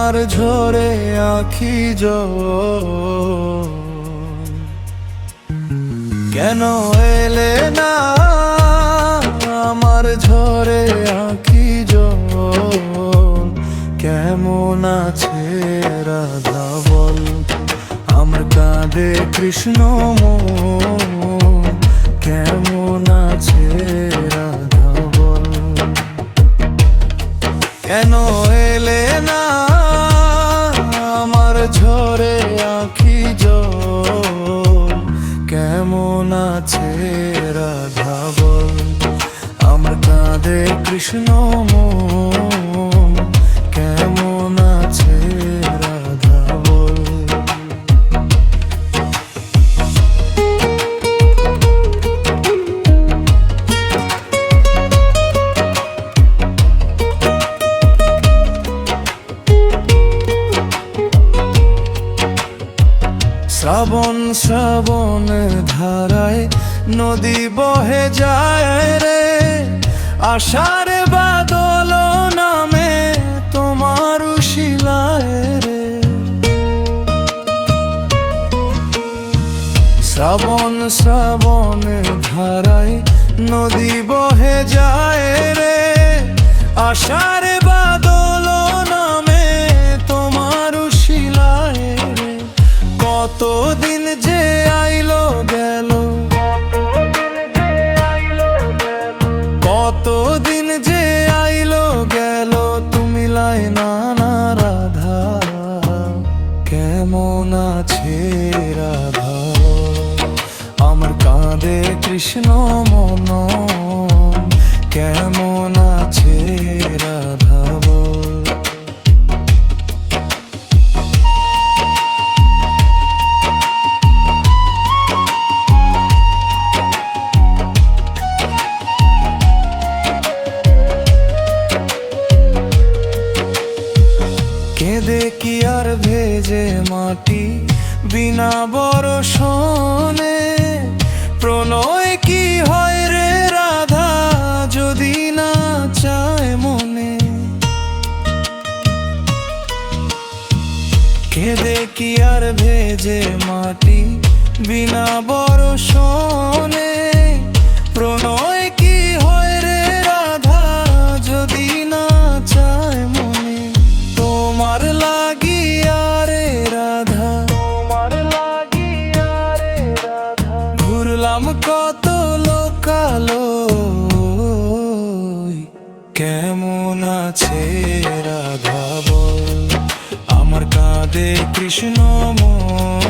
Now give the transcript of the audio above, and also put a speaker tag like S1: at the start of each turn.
S1: আমার ঝরে আঁখি জল, কেন এলে না আমার ঝরে আঁখি জল। কেমন আছে রাধা বল, আমার কাঁদে কৃষ্ণ মন। কেমন আছে রাধা বল, কেন এলে না আমার ঝরে আঁখি জল। কেমন আছে রাধা বল, আমার কাঁদে কৃষ্ণ মন। কেমন আছে রাধা বল। শ্রাবণ শ্রাবণ ধারায় নদী বহে যায় রে, আষাঢ় বাদল নামে তোমার শিলায় রে। শ্রাবণ শ্রাবণ ধারায় নদী বহে যায় রে, আষাঢ় বাদল নামে তোমার শিলায় রে। কতদিন যে আইলো গেল, কতদিন যে আইলো গেল, তুমি লাই না না রাধা। কেমন আছে রাধা, আমার কাঁদে কৃষ্ণ মন। কেমন আছে রাধা বল। কেঁদে কি আর ভেজে মাটি বিনা বরষণে, প্রণয় কি হয় রে রাধা যদি না চায় মনে। কেঁদে কি আর ভেজে মাটি বিনা বরষণে, প্রণয় কি হয় রে রাধা যদি না চায় মনে। তোমার লাগিয়া রে রাধা, তোমার লাগিয়া রে রাধা, ঘুরলাম কত লোকালয়। কেমন আছে রাধা বল, আমার কাঁদে কৃষ্ণ মন।